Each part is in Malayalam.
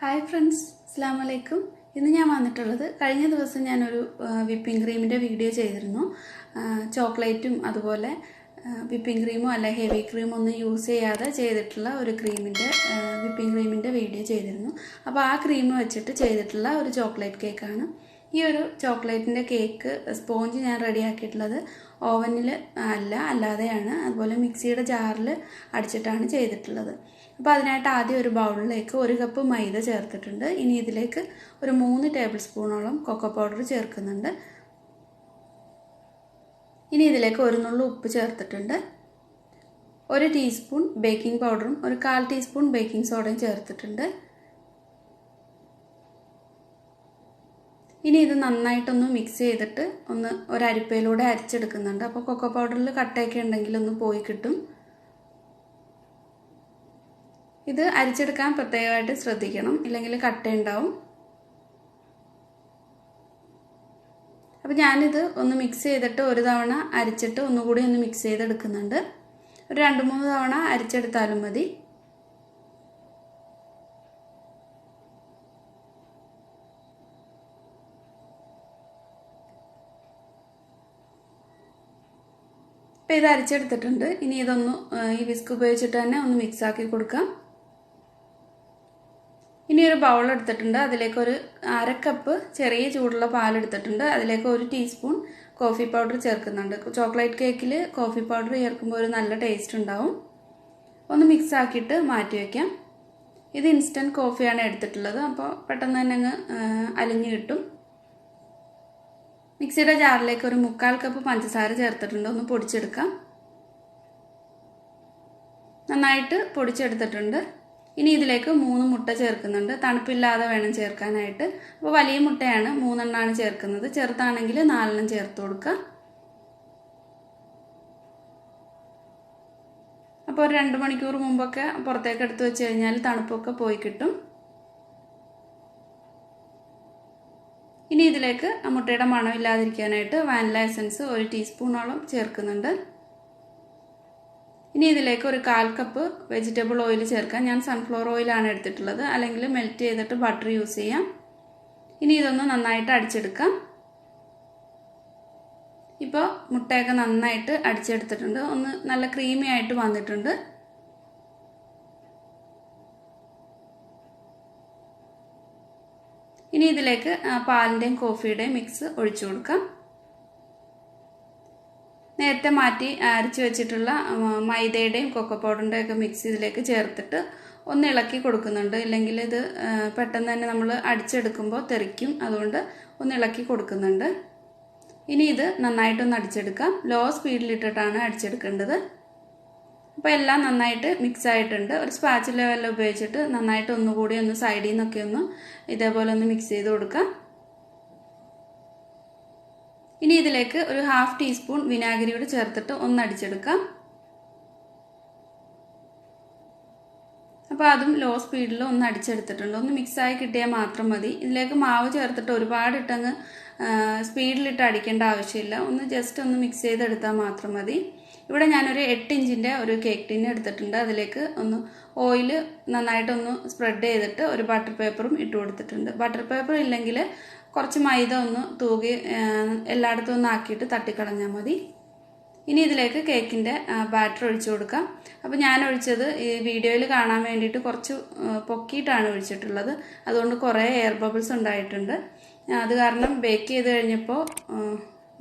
Hi friends, Assalamu alaikum. ഇന്ന് ഞാൻ വന്നിട്ടുള്ളത് കഴിഞ്ഞ ദിവസം ഞാൻ ഒരു വിപ്പിംഗ് ക്രീമിന്റെ വീഡിയോ ചെയ്തിരുന്നു. ചോക്ലേറ്റും അതുപോലെ വിപ്പിംഗ് ക്രീമോ അല്ല ഹെവി ക്രീമോ ഒന്നും യൂസ് ചെയ്യാതെ ചെയ്തിട്ടുള്ള ഒരു വിപ്പിംഗ് ക്രീമിന്റെ വീഡിയോ ചെയ്തിരുന്നു. അപ്പോൾ ആ ക്രീം വെച്ചിട്ട് ചെയ്തിട്ടുള്ള ഒരു ചോക്ലേറ്റ് കേക്ക് ആണ്. ഈ ഒരു ചോക്ലേറ്റിന്റെ കേക്ക് സ്പോഞ്ച് ഞാൻ റെഡിയാക്കിയിട്ടുള്ളത് ഓവനിൽ അല്ലാതെയാണ്. അതുപോലെ മിക്സിയുടെ ജാറിൽ അടിച്ചിട്ടാണ് ചെയ്തിട്ടുള്ളത്. അപ്പോൾ അതിനായിട്ട് ആദ്യം ഒരു ബൗളിലേക്ക് 1 കപ്പ് മൈദ ചേർത്തിട്ടുണ്ട്. ഇനി ഇതിലേക്ക് ഒരു 3 ടേബിൾ സ്പൂണോളം കൊക്കോ പൗഡർ ചേർക്കുന്നുണ്ട്. ഇനി ഇതിലേക്ക് 1 നുള്ളു ഉപ്പ് ചേർത്തിട്ടുണ്ട്. 1 ടീസ്പൂൺ ബേക്കിംഗ് പൗഡറും 1/4 ടീസ്പൂൺ ബേക്കിംഗ് സോഡയും ചേർത്തിട്ടുണ്ട്. ഇനി ഇത് നന്നായിട്ടൊന്ന് മിക്സ് ചെയ്തിട്ട് ഒരു അരിപ്പയിലൂടെ അരിച്ചെടുക്കുന്നുണ്ട്. അപ്പോൾ കൊക്കോ പൗഡറിൽ കട്ടയൊക്കെ ഉണ്ടെങ്കിൽ ഒന്ന് പോയി കിട്ടും. ഇത് അരിച്ചെടുക്കാൻ പ്രത്യേകമായിട്ട് ശ്രദ്ധിക്കണം, ഇല്ലെങ്കിൽ കട്ടയുണ്ടാവും. അപ്പോൾ ഞാനിത് ഒന്ന് മിക്സ് ചെയ്തിട്ട് ഒരു തവണ അരിച്ചിട്ട് ഒന്നുകൂടി ഒന്ന് മിക്സ് ചെയ്തെടുക്കുന്നുണ്ട്. ഒരു 2-3 തവണ അരിച്ചെടുത്താലും മതി. ഇപ്പോൾ ഇത് അരിച്ചെടുത്തിട്ടുണ്ട്. ഇനി ഇതൊന്ന് ഈ വിസ്ക് ഉപയോഗിച്ചിട്ട് തന്നെ ഒന്ന് മിക്സ് ആക്കി കൊടുക്കാം. ഇനി ഒരു ബൗൾ എടുത്തിട്ടുണ്ട്. അതിലേക്ക് ഒരു 1/2 കപ്പ് ചെറിയ ചൂടുള്ള പാൽ എടുത്തിട്ടുണ്ട്. അതിലേക്ക് 1 ടീസ്പൂൺ കോഫി പൗഡർ ചേർക്കുന്നുണ്ട്. ചോക്ലേറ്റ് കേക്കിൽ കോഫി പൗഡർ ചേർക്കുമ്പോൾ ഒരു നല്ല ടേസ്റ്റ് ഉണ്ടാവും. ഒന്ന് മിക്സ് ആക്കിയിട്ട് മാറ്റി വയ്ക്കാം. ഇത് ഇൻസ്റ്റൻറ്റ് കോഫിയാണ് എടുത്തിട്ടുള്ളത്, അപ്പോൾ പെട്ടെന്ന് തന്നെ അങ്ങ് അലിഞ്ഞു കിട്ടും. മിക്സിയുടെ ജാറിലേക്ക് ഒരു 1/4 കപ്പ് പഞ്ചസാര ചേർത്തിട്ടുണ്ട്. ഒന്ന് പൊടിച്ചെടുക്കാം. നന്നായിട്ട് പൊടിച്ചെടുത്തിട്ടുണ്ട്. ഇനി ഇതിലേക്ക് 3 മുട്ട ചേർക്കുന്നുണ്ട്. തണുപ്പില്ലാതെ വേണം ചേർക്കാനായിട്ട്. അപ്പോൾ വലിയ മുട്ടയാണ് 3 എണ്ണമാണ് ചേർക്കുന്നത്. ചെറുതാണെങ്കിൽ 4 എണ്ണം ചേർത്ത് കൊടുക്കുക. അപ്പോൾ ഒരു 2 മണിക്കൂർ മുമ്പൊക്കെ പുറത്തേക്ക് എടുത്ത് വെച്ച് കഴിഞ്ഞാൽ തണുപ്പൊക്കെ പോയി കിട്ടും. ഇനി ഇതിലേക്ക് മുട്ടയുടെ മണം ഇല്ലാതിരിക്കാനായിട്ട് വാനില എസൻസ് 1 ടീസ്പൂണോളം ചേർക്കുന്നുണ്ട്. ഇനി ഇതിലേക്ക് ഒരു 1/4 കപ്പ് വെജിറ്റബിൾ ഓയിൽ ചേർക്കാം. ഞാൻ സൺഫ്ലവർ ഓയിലാണ് എടുത്തിട്ടുള്ളത്, അല്ലെങ്കിൽ മെൽറ്റ് ചെയ്തിട്ട് ബട്ടർ യൂസ് ചെയ്യാം. ഇനി ഇതൊന്ന് നന്നായിട്ട് അടിച്ചെടുക്കാം. ഇപ്പോൾ മുട്ടയൊക്കെ നന്നായിട്ട് അടിച്ചെടുത്തിട്ടുണ്ട്. ഒന്ന് നല്ല ക്രീമി ആയിട്ട് വന്നിട്ടുണ്ട്. ഇനി ഇതിലേക്ക് പാലിൻ്റെയും കോഫിയുടെയും മിക്സ് ഒഴിച്ചു കൊടുക്കാം. നേരത്തെ മാറ്റി അരച്ച് വെച്ചിട്ടുള്ള മൈദയുടെയും കൊക്കോ പൗഡറിൻ്റെയും ഒക്കെ മിക്സ് ഇതിലേക്ക് ചേർത്തിട്ട് ഒന്ന് ഇളക്കി കൊടുക്കുന്നുണ്ട്. ഇല്ലെങ്കിൽ ഇത് പെട്ടെന്ന് തന്നെ നമ്മൾ അടിച്ചെടുക്കുമ്പോൾ തെറിക്കും. അതുകൊണ്ട് ഒന്ന് ഇളക്കി കൊടുക്കുന്നുണ്ട്. ഇനി ഇത് നന്നായിട്ടൊന്ന് അടിച്ചെടുക്കാം. ലോ സ്പീഡിലിട്ടിട്ടാണ് അടിച്ചെടുക്കേണ്ടത്. അപ്പോൾ എല്ലാം നന്നായിട്ട് മിക്സ് ആയിട്ടുണ്ട്. ഒരു സ്പാച്ചുല വെള്ളം ഉപയോഗിച്ചിട്ട് നന്നായിട്ട് ഒന്നുകൂടി ഒന്ന് സൈഡിൽ നിന്നൊക്കെ ഒന്ന് ഇതേപോലെ ഒന്ന് മിക്സ് ചെയ്ത് കൊടുക്കാം. ഇനി ഇതിലേക്ക് ഒരു 1/2 ടീസ്പൂൺ വിനാഗിരിയോട് ചേർത്തിട്ട് ഒന്ന് അടിച്ചെടുക്കാം. അപ്പോൾ അതും ലോ സ്പീഡിൽ ഒന്ന് അടിച്ചെടുത്തിട്ടുണ്ട്. ഒന്ന് മിക്സായി കിട്ടിയാൽ മാത്രം മതി. ഇതിലേക്ക് മാവ് ചേർത്തിട്ട് ഒരുപാട് ഇട്ടങ്ങ് സ്പീഡിലിട്ട് അടിക്കേണ്ട ആവശ്യമില്ല. ഒന്ന് ജസ്റ്റ് ഒന്ന് മിക്സ് ചെയ്തെടുത്താൽ മാത്രം മതി. ഇവിടെ ഞാനൊരു 8 ഇഞ്ചിൻ്റെ ഒരു കേക്ക് ടിൻ എടുത്തിട്ടുണ്ട്. അതിലേക്ക് ഒന്ന് ഓയിൽ നന്നായിട്ടൊന്ന് സ്പ്രെഡ് ചെയ്തിട്ട് ഒരു ബട്ടർ പേപ്പറും ഇട്ട് കൊടുത്തിട്ടുണ്ട്. ബട്ടർ പേപ്പർ ഇല്ലെങ്കിൽ കുറച്ച് മൈദ ഒന്ന് തൂകി എല്ലായിടത്തും ഒന്ന് ആക്കിയിട്ട് തട്ടിക്കളഞ്ഞാൽ മതി. ഇനി ഇതിലേക്ക് കേക്കിൻ്റെ ബാറ്റർ ഒഴിച്ചു കൊടുക്കാം. അപ്പോൾ ഞാൻ ഒഴിച്ചത് ഈ വീഡിയോയിൽ കാണാൻ വേണ്ടിയിട്ട് കുറച്ച് പൊക്കിയിട്ടാണ് ഒഴിച്ചിട്ടുള്ളത്. അതുകൊണ്ട് കുറേ എയർ ബബിൾസ് ഉണ്ടായിട്ടുണ്ട്. അത് കാരണം ബേക്ക് ചെയ്ത് കഴിഞ്ഞപ്പോൾ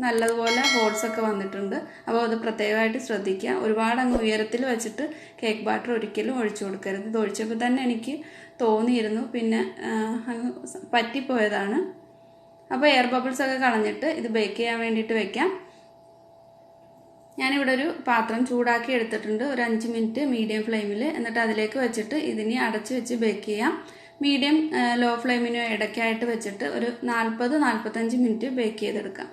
നല്ലതുപോലെ ഹോൾസൊക്കെ വന്നിട്ടുണ്ട്. അപ്പോൾ അത് പ്രത്യേകമായിട്ട് ശ്രദ്ധിക്കുക. ഒരുപാട് അങ്ങ് ഉയരത്തിൽ വെച്ചിട്ട് കേക്ക് ബാറ്റർ ഒരിക്കലും ഒഴിച്ചു കൊടുക്കരുത്. ഇത് ഒഴിച്ചപ്പോൾ തന്നെ എനിക്ക് തോന്നിയിരുന്നു, പിന്നെ അങ്ങ് പറ്റിപ്പോയതാണ്. അപ്പോൾ എയർ ബബിൾസ് ഒക്കെ കളഞ്ഞിട്ട് ഇത് ബേക്ക് ചെയ്യാൻ വേണ്ടിയിട്ട് വെക്കാം. ഞാനിവിടെ ഒരു പാത്രം ചൂടാക്കി എടുത്തിട്ടുണ്ട്. ഒരു 5 മിനിറ്റ് മീഡിയം ഫ്ലെയിമിൽ. എന്നിട്ട് അതിലേക്ക് വെച്ചിട്ട് ഇതിനെ അടച്ച് വെച്ച് ബേക്ക് ചെയ്യാം. മീഡിയം ലോ ഫ്ലെയിമിനോ ഇടയ്ക്കായിട്ട് വെച്ചിട്ട് ഒരു 40-45 മിനിറ്റ് ബേക്ക് ചെയ്തെടുക്കാം.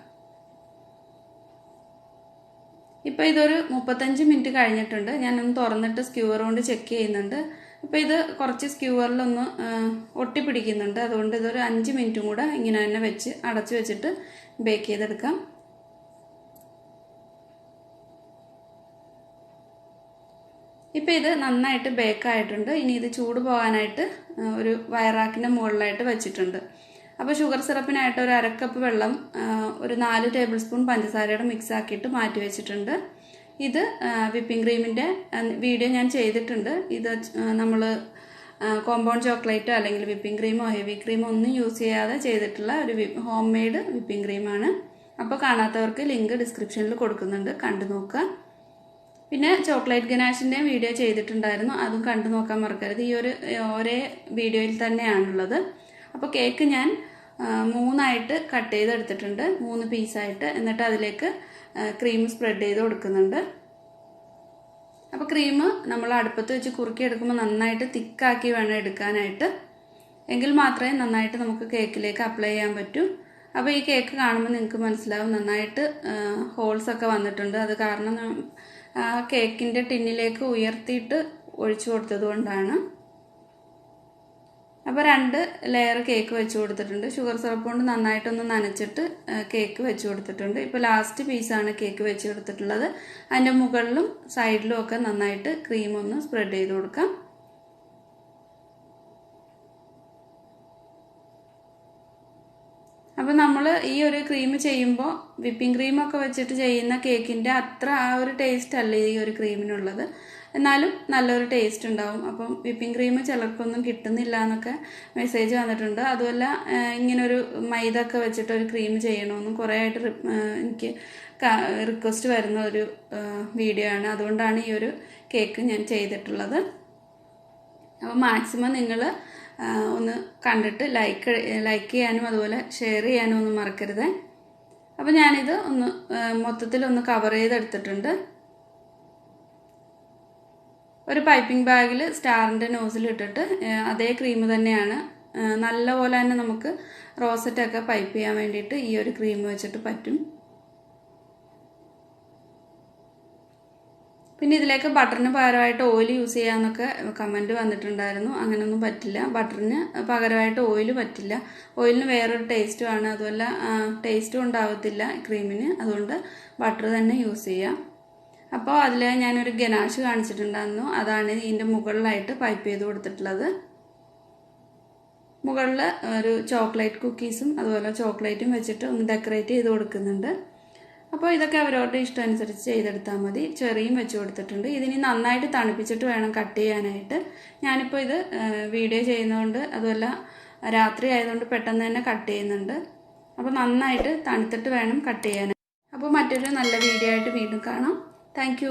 ഇപ്പോൾ ഇതൊരു 35 മിനിറ്റ് കഴിഞ്ഞിട്ടുണ്ട്. ഞാനൊന്ന് തുറന്നിട്ട് സ്ക്യൂവർ കൊണ്ട് ചെക്ക് ചെയ്യുന്നുണ്ട്. അപ്പോൾ ഇത് കുറച്ച് സ്ക്യൂവറിലൊന്ന് ഒട്ടിപ്പിടിക്കുന്നുണ്ട്. അതുകൊണ്ട് ഇതൊരു 5 മിനിറ്റും കൂടെ ഇങ്ങനെ തന്നെ വെച്ച് അടച്ചു വെച്ചിട്ട് ബേക്ക് ചെയ്തെടുക്കാം. ഇപ്പോൾ ഇത് നന്നായിട്ട് ബേക്കായിട്ടുണ്ട്. ഇനി ഇത് ചൂട് പോകാനായിട്ട് ഒരു വയറാക്കിൻ്റെ മുകളിലായിട്ട് വെച്ചിട്ടുണ്ട്. അപ്പോൾ ഷുഗർ സിറപ്പിനായിട്ട് ഒരു 1/2 കപ്പ് വെള്ളം, ഒരു 4 ടേബിൾ സ്പൂൺ പഞ്ചസാരയുടെ മിക്സ് ആക്കിയിട്ട് മാറ്റി വെച്ചിട്ടുണ്ട്. ഇത് വിപ്പിംഗ് ക്രീമിൻ്റെ വീഡിയോ ഞാൻ ചെയ്തിട്ടുണ്ട്. ഇത് നമ്മൾ കോമ്പൗണ്ട് ചോക്ലേറ്റോ അല്ലെങ്കിൽ വിപ്പിംഗ് ക്രീമോ ഹെവി ക്രീമോ ഒന്നും യൂസ് ചെയ്യാതെ ചെയ്തിട്ടുള്ള ഒരു ഹോം മെയ്ഡ് വിപ്പിംഗ് ക്രീമാണ്. അപ്പോൾ കാണാത്തവർക്ക് ലിങ്ക് ഡിസ്ക്രിപ്ഷനിൽ കൊടുക്കുന്നുണ്ട്, കണ്ടു നോക്കുക. പിന്നെ ചോക്ലേറ്റ് ഗനാഷിൻ്റെ വീഡിയോ ചെയ്തിട്ടുണ്ടായിരുന്നു, അതും കണ്ടു നോക്കാൻ മറക്കരുത്. ഈ ഒരേ വീഡിയോയിൽ തന്നെയാണുള്ളത്. അപ്പോൾ കേക്ക് ഞാൻ 3 കട്ട് ചെയ്തെടുത്തിട്ടുണ്ട്, 3 പീസായിട്ട്. എന്നിട്ട് അതിലേക്ക് ക്രീം സ്പ്രെഡ് ചെയ്ത് കൊടുക്കുന്നുണ്ട്. അപ്പോൾ ക്രീം നമ്മൾ അടുപ്പത്ത് വെച്ച് കുറുക്കിയെടുക്കുമ്പോൾ നന്നായിട്ട് തിക്കാക്കി വേണം എടുക്കാനായിട്ട്. എങ്കിൽ മാത്രമേ നന്നായിട്ട് നമുക്ക് കേക്കിലേക്ക് അപ്ലൈ ചെയ്യാൻ പറ്റൂ. അപ്പോൾ ഈ കേക്ക് കാണുമ്പോൾ നിങ്ങൾക്ക് മനസ്സിലാവും നന്നായിട്ട് ഹോൾസൊക്കെ വന്നിട്ടുണ്ട്. അത് കാരണം കേക്കിൻ്റെ ടിന്നിലേക്ക് ഉയർത്തിയിട്ട് ഒഴിച്ചു കൊടുത്തത് കൊണ്ടാണ്. അപ്പോൾ 2 ലെയർ കേക്ക് വെച്ച് കൊടുത്തിട്ടുണ്ട്. ഷുഗർ സിറപ്പ് കൊണ്ട് നന്നായിട്ടൊന്ന് നനച്ചിട്ട് കേക്ക് വെച്ച് കൊടുത്തിട്ടുണ്ട്. ഇപ്പോൾ ലാസ്റ്റ് പീസാണ് കേക്ക് വെച്ച് കൊടുത്തിട്ടുള്ളത്. അതിൻ്റെ മുകളിലും സൈഡിലും ഒക്കെ നന്നായിട്ട് ക്രീം ഒന്ന് സ്പ്രെഡ് ചെയ്ത് കൊടുക്കാം. അപ്പോൾ നമ്മൾ ഈ ഒരു ക്രീം ചെയ്യുമ്പോൾ വിപ്പിംഗ് ക്രീമൊക്കെ വെച്ചിട്ട് ചെയ്യുന്ന കേക്കിൻ്റെ അത്ര ആ ഒരു ടേസ്റ്റ് അല്ല ഈ ഒരു ക്രീമിനുള്ളത്. എന്നാലും നല്ലൊരു ടേസ്റ്റ് ഉണ്ടാവും. അപ്പം വിപ്പിംഗ് ക്രീം ചിലർക്കൊന്നും കിട്ടുന്നില്ല എന്നൊക്കെ മെസ്സേജ് വന്നിട്ടുണ്ട്. അതുമല്ല ഇങ്ങനൊരു മൈദ ഒക്കെ വെച്ചിട്ടൊരു ക്രീം ചെയ്യണമെന്നും കുറേ ആയിട്ട് എനിക്ക് റിക്വസ്റ്റ് വരുന്ന ഒരു വീഡിയോ ആണ്. അതുകൊണ്ടാണ് ഈ ഒരു കേക്ക് ഞാൻ ചെയ്തിട്ടുള്ളത്. അപ്പോൾ മാക്സിമം നിങ്ങൾ ഒന്ന് കണ്ടിട്ട് ലൈക്ക് ചെയ്യാനും അതുപോലെ ഷെയർ ചെയ്യാനും ഒന്നും മറക്കരുത്. അപ്പോൾ ഞാനിത് മൊത്തത്തിലൊന്ന് കവർ ചെയ്തെടുത്തിട്ടുണ്ട്. ഒരു പൈപ്പിംഗ് ബാഗിൽ സ്റ്റാറിൻ്റെ നോസിലിട്ടിട്ട് അതേ ക്രീം തന്നെയാണ്. നല്ലപോലെ തന്നെ നമുക്ക് റോസറ്റൊക്കെ പൈപ്പ് ചെയ്യാൻ വേണ്ടിയിട്ട് ഈ ഒരു ക്രീം വെച്ചിട്ട് പറ്റും. പിന്നെ ഇതിലേക്ക് ബട്ടറിന് പകരമായിട്ട് ഓയിൽ യൂസ് ചെയ്യാമെന്നൊക്കെ കമൻറ്റ് വന്നിട്ടുണ്ടായിരുന്നു. അങ്ങനെയൊന്നും പറ്റില്ല. ബട്ടറിന് പകരമായിട്ട് ഓയിൽ പറ്റില്ല. ഓയിലിന് വേറൊരു ടേസ്റ്റുമാണ്. അതുമല്ല ടേസ്റ്റും ഉണ്ടാവത്തില്ല ക്രീമിന്. അതുകൊണ്ട് ബട്ടർ തന്നെ യൂസ് ചെയ്യാം. അപ്പോൾ അതിൽ ഞാനൊരു ഗനാഷ് കാണിച്ചിട്ടുണ്ടായിരുന്നു. അതാണ് ഇതിൻ്റെ മുകളിലായിട്ട് പൈപ്പ് ചെയ്ത് കൊടുത്തിട്ടുള്ളത്. മുകളിൽ ഒരു ചോക്ലേറ്റ് കുക്കീസും അതുപോലെ ചോക്ലേറ്റും വെച്ചിട്ട് ഒന്ന് ഡെക്കറേറ്റ് ചെയ്ത് കൊടുക്കുന്നുണ്ട്. അപ്പോൾ ഇതൊക്കെ അവരവരുടെ ഇഷ്ടം അനുസരിച്ച് ചെയ്തെടുത്താൽ മതി. ചെറിയും വെച്ച് കൊടുത്തിട്ടുണ്ട്. ഇതിനി നന്നായിട്ട് തണുപ്പിച്ചിട്ട് വേണം കട്ട് ചെയ്യാനായിട്ട്. ഞാനിപ്പോൾ ഇത് വീഡിയോ ചെയ്യുന്നതുകൊണ്ട് അതുമല്ല രാത്രി ആയതുകൊണ്ട് പെട്ടെന്ന് തന്നെ കട്ട് ചെയ്യുന്നുണ്ട്. അപ്പോൾ നന്നായിട്ട് തണുത്തിട്ട് വേണം കട്ട് ചെയ്യാനായിട്ട്. അപ്പോൾ മറ്റൊരു നല്ല വീഡിയോ ആയിട്ട് വീണ്ടും കാണാം. താങ്ക്